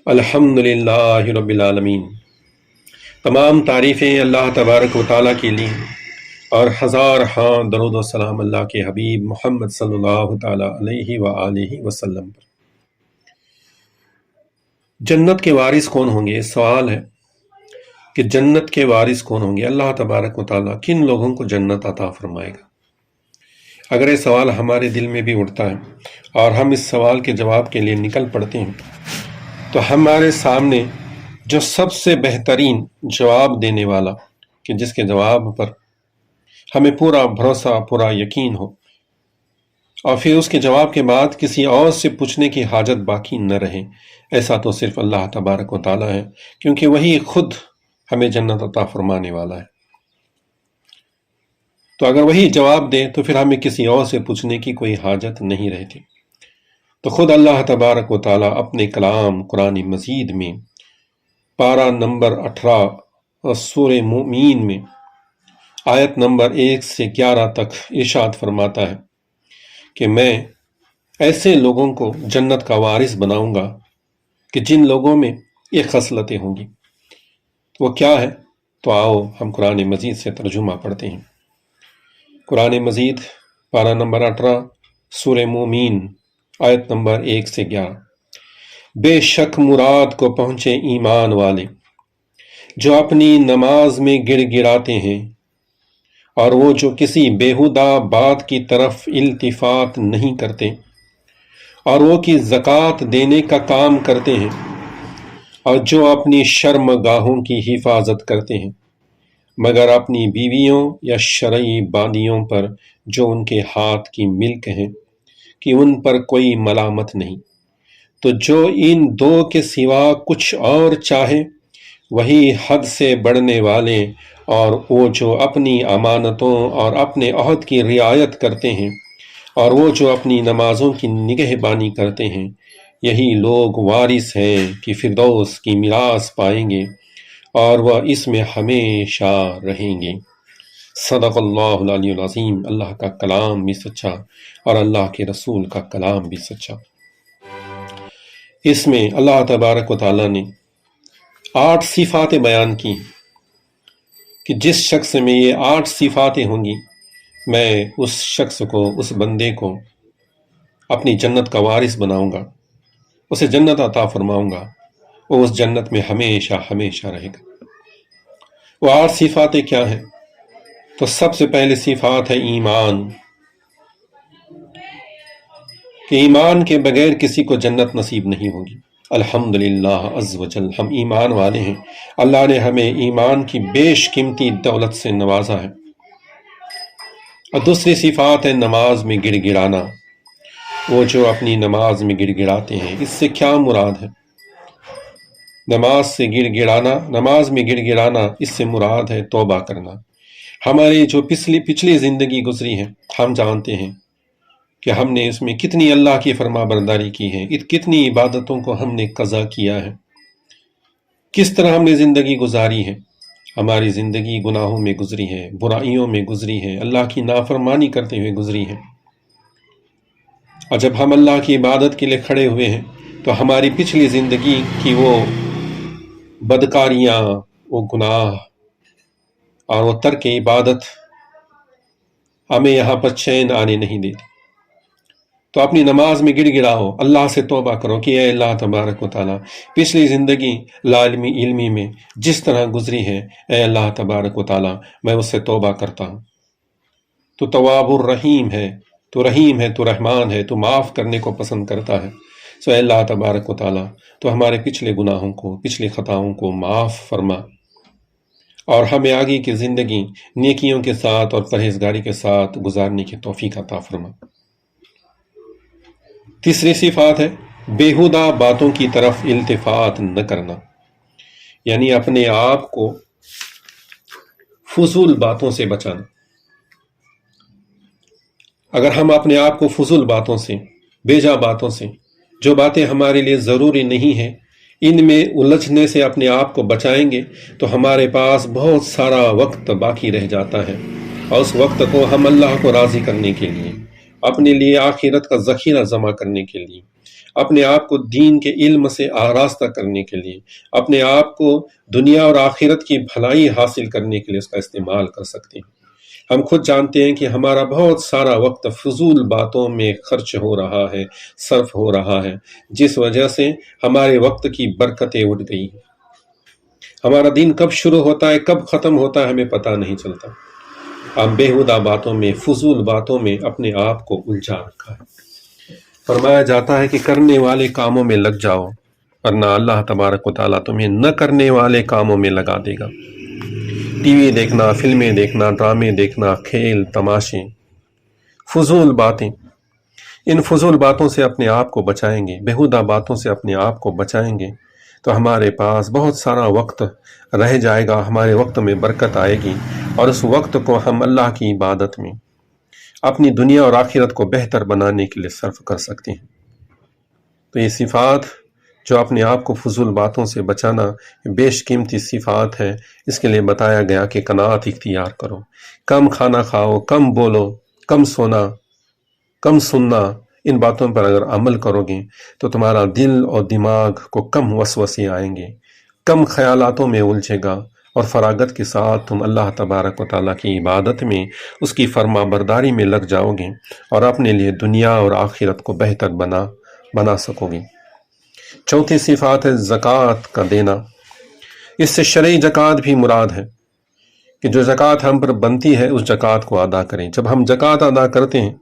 الحمدللہ رب العالمین۔ تمام تعریفیں اللہ تبارک و تعالیٰ کے لیے اور ہزار درود و سلام اللہ کے حبیب محمد صلی اللہ تعالیٰ علیہ وآلہ وسلم پر۔ جنت کے وارث کون ہوں گے؟ سوال ہے کہ جنت کے وارث کون ہوں گے؟ اللہ تبارک و تعالیٰ کن لوگوں کو جنت عطا فرمائے گا؟ اگر یہ سوال ہمارے دل میں بھی اٹھتا ہے اور ہم اس سوال کے جواب کے لیے نکل پڑتے ہیں تو ہمارے سامنے جو سب سے بہترین جواب دینے والا کہ جس کے جواب پر ہمیں پورا بھروسہ، پورا یقین ہو، اور پھر اس کے جواب کے بعد کسی اور سے پوچھنے کی حاجت باقی نہ رہے، ایسا تو صرف اللہ تبارک و تعالیٰ ہے، کیونکہ وہی خود ہمیں جنت عطا فرمانے والا ہے۔ تو اگر وہی جواب دے تو پھر ہمیں کسی اور سے پوچھنے کی کوئی حاجت نہیں رہتی۔ تو خود اللہ تبارک و تعالیٰ اپنے کلام قرآن مجید میں پارہ نمبر 18 سورہ مومین میں آیت نمبر 1 سے 11 تک ارشاد فرماتا ہے کہ میں ایسے لوگوں کو جنت کا وارث بناؤں گا کہ جن لوگوں میں یہ خصلتیں ہوں گی۔ وہ کیا ہے؟ تو آؤ ہم قرآن مجید سے ترجمہ پڑھتے ہیں۔ قرآن مجید پارہ نمبر 18 سورہ مومین آیت نمبر 1 سے 11۔ بے شک مراد کو پہنچے ایمان والے جو اپنی نماز میں گڑ گڑاتے ہیں، اور وہ جو کسی بیہودہ بات کی طرف التفات نہیں کرتے، اور وہ کی زکوٰۃ دینے کا کام کرتے ہیں، اور جو اپنی شرم گاہوں کی حفاظت کرتے ہیں، مگر اپنی بیویوں یا شرعی باندیوں پر جو ان کے ہاتھ کی ملک ہیں کہ ان پر کوئی ملامت نہیں۔ تو جو ان دو کے سوا کچھ اور چاہے وہی حد سے بڑھنے والے، اور وہ جو اپنی امانتوں اور اپنے عہد کی رعایت کرتے ہیں، اور وہ جو اپنی نمازوں کی نگہبانی کرتے ہیں، یہی لوگ وارث ہیں کہ فردوس کی میراث پائیں گے اور وہ اس میں ہمیشہ رہیں گے۔ صدق اللہ العلی العظیم۔ اللہ کا کلام بھی سچا اور اللہ کے رسول کا کلام بھی سچا۔ اس میں اللہ تبارک و تعالیٰ نے 8 صفاتیں بیان کی کہ جس شخص میں یہ 8 صفاتیں ہوں گی، میں اس شخص کو، اس بندے کو اپنی جنت کا وارث بناؤں گا، اسے جنت عطا فرماؤں گا، وہ اس جنت میں ہمیشہ ہمیشہ رہے گا۔ وہ 8 صفاتیں کیا ہیں؟ تو سب سے پہلے صفات ہے ایمان، کہ ایمان کے بغیر کسی کو جنت نصیب نہیں ہوگی۔ الحمدللہ عز و جل، ہم ایمان والے ہیں، اللہ نے ہمیں ایمان کی بیش قیمتی دولت سے نوازا ہے۔ اور دوسری صفات ہے نماز میں گڑ گڑانا۔ وہ جو اپنی نماز میں گڑ گڑاتے ہیں، اس سے کیا مراد ہے؟ نماز میں گڑ گڑانا، اس سے مراد ہے توبہ کرنا۔ ہماری جو پچھلی زندگی گزری ہے، ہم جانتے ہیں کہ ہم نے اس میں کتنی اللہ کی فرما برداری کی ہے، کتنی عبادتوں کو ہم نے قضا کیا ہے، کس طرح ہم نے زندگی گزاری ہے۔ ہماری زندگی گناہوں میں گزری ہے، برائیوں میں گزری ہے، اللہ کی نافرمانی کرتے ہوئے گزری ہے۔ اور جب ہم اللہ کی عبادت کے لیے کھڑے ہوئے ہیں تو ہماری پچھلی زندگی کی وہ بدکاریاں، وہ گناہ اور وہ ترک عبادت ہمیں یہاں پر چین آنے نہیں دیتی۔ تو اپنی نماز میں گڑ گڑاؤ، اللہ سے توبہ کرو کہ اے اللہ تبارک و تعالیٰ، پچھلی زندگی لا علمی میں جس طرح گزری ہے، اے اللہ تبارک و تعالیٰ، میں اس سے توبہ کرتا ہوں۔ تو تواب الرحیم ہے، تو رحیم ہے، تو رحمان ہے، تو معاف کرنے کو پسند کرتا ہے۔ سو اے اللہ تبارک و تعالیٰ، تو ہمارے پچھلے گناہوں کو، پچھلی خطاؤں کو معاف فرما، اور ہمیں آگے کی زندگی نیکیوں کے ساتھ اور پرہیزگاری کے ساتھ گزارنے کی توفیق عطا فرما۔ تیسری صفات ہے بیہودہ باتوں کی طرف التفات نہ کرنا، یعنی اپنے آپ کو فضول باتوں سے بچانا۔ اگر ہم اپنے آپ کو فضول باتوں سے، بیجا باتوں سے، جو باتیں ہمارے لیے ضروری نہیں ہیں، ان میں الجھنے سے اپنے آپ کو بچائیں گے تو ہمارے پاس بہت سارا وقت باقی رہ جاتا ہے، اور اس وقت کو ہم اللہ کو راضی کرنے کے لیے، اپنے لیے آخرت کا ذخیرہ جمع کرنے کے لیے، اپنے آپ کو دین کے علم سے آراستہ کرنے کے لیے، اپنے آپ کو دنیا اور آخرت کی بھلائی حاصل کرنے کے لیے اس کا استعمال کر سکتے ہیں۔ ہم خود جانتے ہیں کہ ہمارا بہت سارا وقت فضول باتوں میں خرچ ہو رہا ہے، صرف ہو رہا ہے، جس وجہ سے ہمارے وقت کی برکتیں اٹھ گئی ہیں۔ ہمارا دن کب شروع ہوتا ہے، کب ختم ہوتا ہے، ہمیں پتہ نہیں چلتا۔ ہم بیہودہ باتوں میں، فضول باتوں میں اپنے آپ کو الجھا رکھا ہے۔ فرمایا جاتا ہے کہ کرنے والے کاموں میں لگ جاؤ، ورنہ اللہ تبارک و تعالیٰ تمہیں نہ کرنے والے کاموں میں لگا دے گا۔ ٹی وی دیکھنا، فلمیں دیکھنا، ڈرامے دیکھنا، کھیل تماشے، فضول باتیں، ان فضول باتوں سے اپنے آپ کو بچائیں گے، بیہودہ باتوں سے اپنے آپ کو بچائیں گے تو ہمارے پاس بہت سارا وقت رہ جائے گا، ہمارے وقت میں برکت آئے گی، اور اس وقت کو ہم اللہ کی عبادت میں، اپنی دنیا اور آخرت کو بہتر بنانے کے لیے صرف کر سکتے ہیں۔ تو یہ صفات جو اپنے آپ کو فضول باتوں سے بچانا بیش قیمتی صفات ہے، اس کے لیے بتایا گیا کہ قناعت اختیار کرو، کم کھانا کھاؤ، کم بولو، کم سونا، کم سننا، ان باتوں پر اگر عمل کرو گے تو تمہارا دل اور دماغ کو کم وسوسے آئیں گے، کم خیالاتوں میں الجھے گا، اور فراغت کے ساتھ تم اللہ تبارک و تعالیٰ کی عبادت میں، اس کی فرما برداری میں لگ جاؤ گے، اور اپنے لیے دنیا اور آخرت کو بہتر بنا سکو گے۔ چوتھی صفات ہے زکوٰۃ کا دینا۔ اس سے شرعی زکوٰۃ بھی مراد ہے کہ جو زکوٰۃ ہم پر بنتی ہے اس زکوٰۃ کو ادا کریں۔ جب ہم زکوٰۃ ادا کرتے ہیں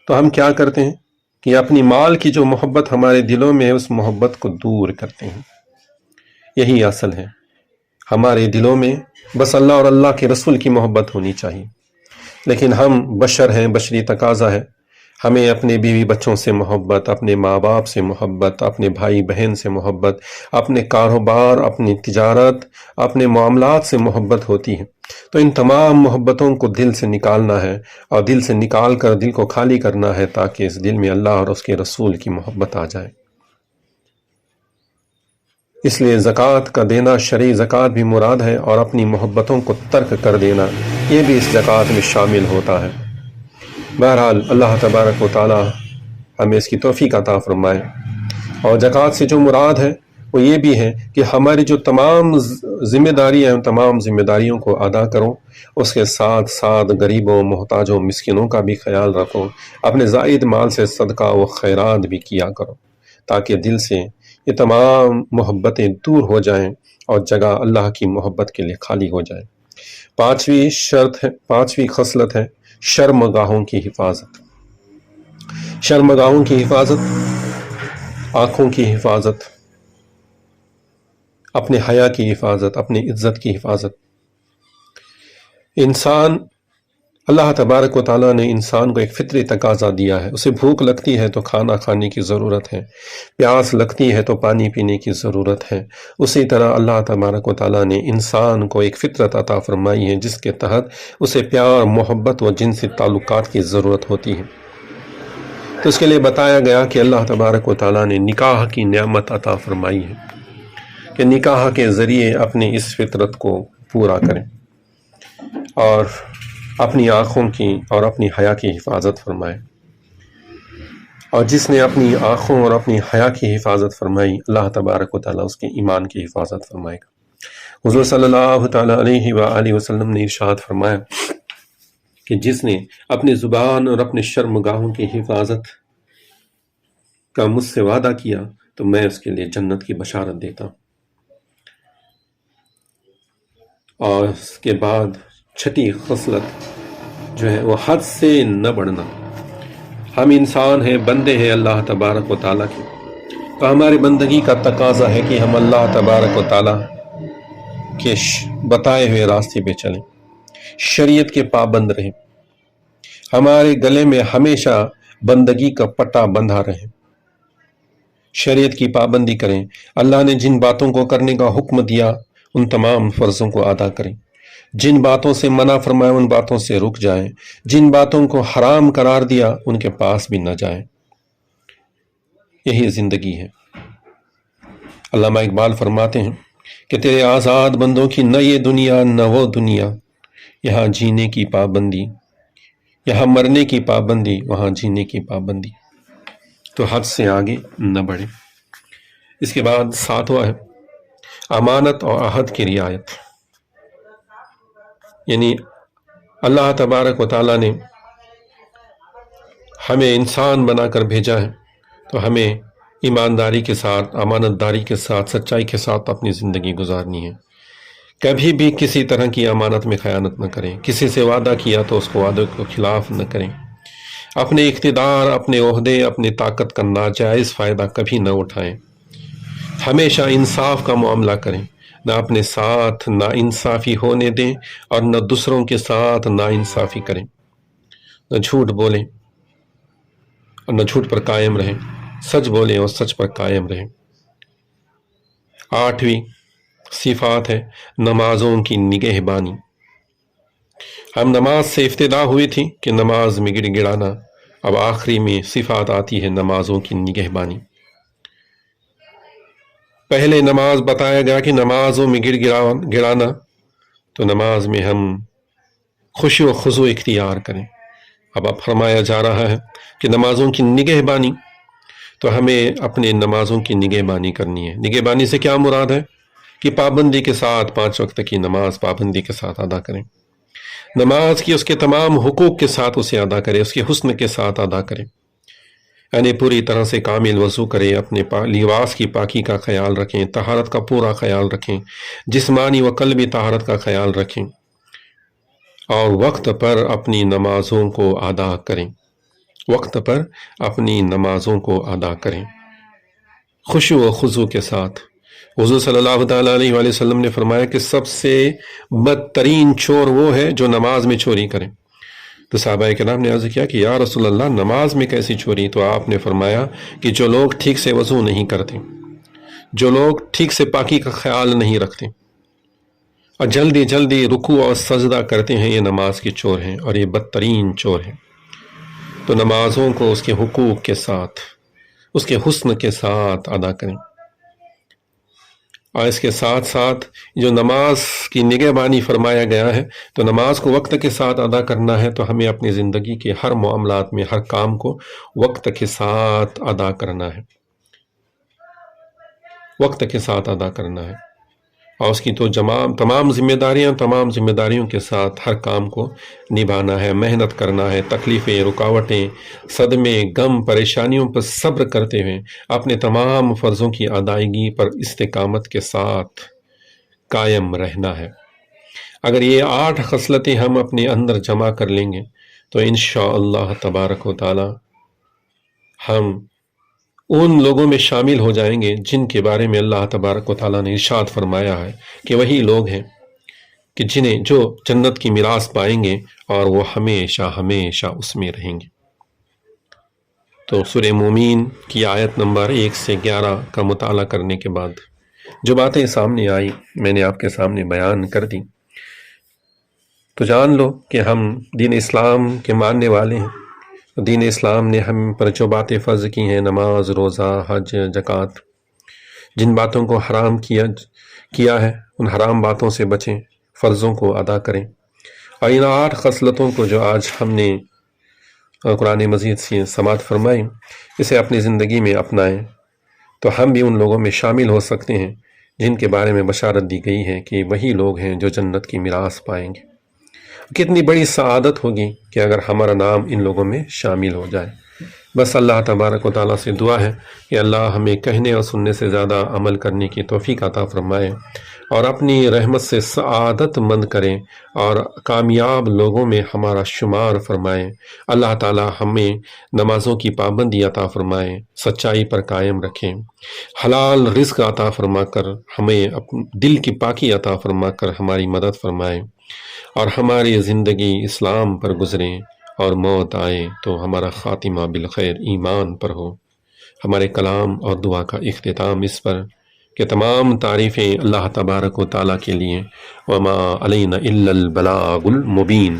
تو ہم کیا کرتے ہیں کہ اپنی مال کی جو محبت ہمارے دلوں میں ہے اس محبت کو دور کرتے ہیں۔ یہی اصل ہے، ہمارے دلوں میں بس اللہ اور اللہ کے رسول کی محبت ہونی چاہیے، لیکن ہم بشر ہیں، بشری تقاضا ہے، ہمیں اپنے بیوی بچوں سے محبت، اپنے ماں باپ سے محبت، اپنے بھائی بہن سے محبت، اپنے کاروبار، اپنی تجارت، اپنے معاملات سے محبت ہوتی ہے۔ تو ان تمام محبتوں کو دل سے نکالنا ہے، اور دل سے نکال کر دل کو خالی کرنا ہے، تاکہ اس دل میں اللہ اور اس کے رسول کی محبت آ جائے۔ اس لیے زکوٰۃ کا دینا، شرعی زکوٰۃ بھی مراد ہے، اور اپنی محبتوں کو ترک کر دینا یہ بھی اس زکوٰۃ میں شامل ہوتا ہے۔ بہرحال اللہ تبارک و تعالی ہمیں اس کی توفیق عطا فرمائے۔ اور زکوٰۃ سے جو مراد ہے وہ یہ بھی ہے کہ ہماری جو تمام ذمہ داریاں ہیں، ان تمام ذمہ داریوں کو ادا کرو، اس کے ساتھ ساتھ غریبوں، محتاجوں، مسکینوں کا بھی خیال رکھو، اپنے زائد مال سے صدقہ و خیرات بھی کیا کرو، تاکہ دل سے یہ تمام محبتیں دور ہو جائیں اور جگہ اللہ کی محبت کے لیے خالی ہو جائے۔ پانچویں خصلت ہے شرمگاہوں کی حفاظت۔ شرمگاہوں کی حفاظت، آنکھوں کی حفاظت، اپنے حیا کی حفاظت، اپنی عزت کی حفاظت۔ اللہ تبارک و تعالیٰ نے انسان کو ایک فطری تقاضا دیا ہے، اسے بھوک لگتی ہے تو کھانا کھانے کی ضرورت ہے، پیاس لگتی ہے تو پانی پینے کی ضرورت ہے۔ اسی طرح اللہ تبارک و تعالیٰ نے انسان کو ایک فطرت عطا فرمائی ہے جس کے تحت اسے پیار، محبت و جنسی تعلقات کی ضرورت ہوتی ہے۔ تو اس کے لیے بتایا گیا کہ اللہ تبارک و تعالیٰ نے نکاح کی نعمت عطا فرمائی ہے کہ نکاح کے ذریعے اپنی اس فطرت کو پورا کریں اور اپنی آنکھوں کی اور اپنی حیا کی حفاظت فرمائے۔ اور جس نے اپنی آنکھوں اور اپنی حیا کی حفاظت فرمائی، اللہ تبارک و تعالیٰ اس کے ایمان کی حفاظت فرمائے گا۔ حضور صلی اللہ تعالیٰ علیہ وآلہ وسلم نے ارشاد فرمایا کہ جس نے اپنی زبان اور اپنے شرمگاہوں کی حفاظت کا مجھ سے وعدہ کیا تو میں اس کے لیے جنت کی بشارت دیتا ہوں۔ اور اس کے بعد چھٹی خصلت جو ہے وہ حد سے نہ بڑھنا۔ ہم انسان ہیں، بندے ہیں اللہ تبارک و تعالیٰ کے، تو ہماری بندگی کا تقاضا ہے کہ ہم اللہ تبارک و تعالیٰ کے بتائے ہوئے راستے پہ چلیں، شریعت کے پابند رہیں، ہمارے گلے میں ہمیشہ بندگی کا پٹا بندھا رہے، شریعت کی پابندی کریں، اللہ نے جن باتوں کو کرنے کا حکم دیا ان تمام فرضوں کو ادا کریں، جن باتوں سے منع فرمایا ان باتوں سے رک جائیں، جن باتوں کو حرام قرار دیا ان کے پاس بھی نہ جائیں۔ یہی زندگی ہے۔ علامہ اقبال فرماتے ہیں کہ تیرے آزاد بندوں کی نہ یہ دنیا نہ وہ دنیا، یہاں جینے کی پابندی، یہاں مرنے کی پابندی، وہاں جینے کی پابندی۔ تو حد سے آگے نہ بڑھیں۔ اس کے بعد 7واں ہے امانت اور عہد کی رعایت، یعنی اللہ تبارک و تعالیٰ نے ہمیں انسان بنا کر بھیجا ہے تو ہمیں ایمانداری کے ساتھ، امانت داری کے ساتھ، سچائی کے ساتھ اپنی زندگی گزارنی ہے۔ کبھی بھی کسی طرح کی امانت میں خیانت نہ کریں، کسی سے وعدہ کیا تو اس کو وعدے کو خلاف نہ کریں، اپنے اقتدار، اپنے عہدے، اپنی طاقت کا ناجائز فائدہ کبھی نہ اٹھائیں، ہمیشہ انصاف کا معاملہ کریں، نہ اپنے ساتھ نا انصافی ہونے دیں اور نہ دوسروں کے ساتھ نا انصافی کریں، نہ جھوٹ بولیں اور نہ جھوٹ پر قائم رہیں، سچ بولیں اور سچ پر قائم رہیں۔ 8ویں صفات ہے نمازوں کی نگہبانی۔ ہم نماز سے ابتدا ہوئی تھی کہ نماز میں گڑ گڑانا، اب آخری میں صفات آتی ہے نمازوں کی نگہبانی۔ پہلے نماز بتایا گیا کہ نمازوں میں گڑ گڑانا، تو نماز میں ہم خشوع و خضوع اختیار کریں۔ اب فرمایا جا رہا ہے کہ نمازوں کی نگہبانی، تو ہمیں اپنے نمازوں کی نگہبانی کرنی ہے۔ نگہبانی سے کیا مراد ہے کہ پابندی کے ساتھ 5 وقت کی نماز پابندی کے ساتھ ادا کریں، نماز کی اس کے تمام حقوق کے ساتھ اسے ادا کریں، اس کے حسن کے ساتھ ادا کریں، یعنی پوری طرح سے کامل وضو کریں، اپنے لباس کی پاکی کا خیال رکھیں، طہارت کا پورا خیال رکھیں، جسمانی و قلبی طہارت کا خیال رکھیں اور وقت پر اپنی نمازوں کو ادا کریں، وقت پر اپنی نمازوں کو ادا کریں خشوع و خضوع کے ساتھ۔ حضور صلی اللہ تعالیٰ علیہ وآلہ وسلم نے فرمایا کہ سب سے بدترین چور وہ ہے جو نماز میں چوری کرے۔ تو صحابہ کرام نے عرض کیا کہ یا رسول اللہ نماز میں کیسی چوری؟ تو آپ نے فرمایا کہ جو لوگ ٹھیک سے وضو نہیں کرتے، جو لوگ ٹھیک سے پاکی کا خیال نہیں رکھتے اور جلدی جلدی رکوع اور سجدہ کرتے ہیں، یہ نماز کے چور ہیں اور یہ بدترین چور ہیں۔ تو نمازوں کو اس کے حقوق کے ساتھ، اس کے حسن کے ساتھ ادا کریں، اور اس کے ساتھ ساتھ جو نماز کی نگہبانی فرمایا گیا ہے تو نماز کو وقت کے ساتھ ادا کرنا ہے، تو ہمیں اپنی زندگی کے ہر معاملات میں ہر کام کو وقت کے ساتھ ادا کرنا ہے، وقت کے ساتھ ادا کرنا ہے، اور اس کی تو تمام ذمہ داریوں کے ساتھ ہر کام کو نبھانا ہے، محنت کرنا ہے، تکلیفیں، رکاوٹیں، صدمے، غم، پریشانیوں پر صبر کرتے ہوئے اپنے تمام فرضوں کی ادائیگی پر استقامت کے ساتھ قائم رہنا ہے۔ اگر یہ 8 خصلتیں ہم اپنے اندر جمع کر لیں گے تو انشاءاللہ تبارک و تعالی ہم ان لوگوں میں شامل ہو جائیں گے جن کے بارے میں اللہ تبارک و تعالیٰ نے ارشاد فرمایا ہے کہ وہی لوگ ہیں کہ جو جنت کی میراث پائیں گے اور وہ ہمیشہ ہمیشہ اس میں رہیں گے۔ تو سورہ مومین کی آیت نمبر 1 سے 11 کا مطالعہ کرنے کے بعد جو باتیں سامنے آئی میں نے آپ کے سامنے بیان کر دی، تو جان لو کہ ہم دین اسلام کے ماننے والے ہیں۔ دین اسلام نے ہم پر جو باتیں فرض کی ہیں، نماز، روزہ، حج، زکوٰۃ، جن باتوں کو حرام کیا ہے ان حرام باتوں سے بچیں، فرضوں کو ادا کریں، اور ان 8 خصلتوں کو جو آج ہم نے قرآن مجید سے سماعت فرمائی اسے اپنی زندگی میں اپنائیں، تو ہم بھی ان لوگوں میں شامل ہو سکتے ہیں جن کے بارے میں بشارت دی گئی ہے کہ وہی لوگ ہیں جو جنت کی میراث پائیں گے۔ کتنی بڑی سعادت ہوگی کہ اگر ہمارا نام ان لوگوں میں شامل ہو جائے۔ بس اللہ تبارک و تعالیٰ سے دعا ہے کہ اللہ ہمیں کہنے اور سننے سے زیادہ عمل کرنے کی توفیق عطا فرمائے اور اپنی رحمت سے سعادت مند کریں اور کامیاب لوگوں میں ہمارا شمار فرمائے۔ اللہ تعالیٰ ہمیں نمازوں کی پابندی عطا فرمائے، سچائی پر قائم رکھیں، حلال رزق عطا فرما کر ہمیں دل کی پاکی عطا فرما کر ہماری مدد فرمائے، اور ہماری زندگی اسلام پر گزرے اور موت آئے تو ہمارا خاتمہ بالخیر ایمان پر ہو۔ ہمارے کلام اور دعا کا اختتام اس پر کہ تمام تعریفیں اللہ تبارک و تعالیٰ کے لیے، وما علینا الا البلاغ المبین۔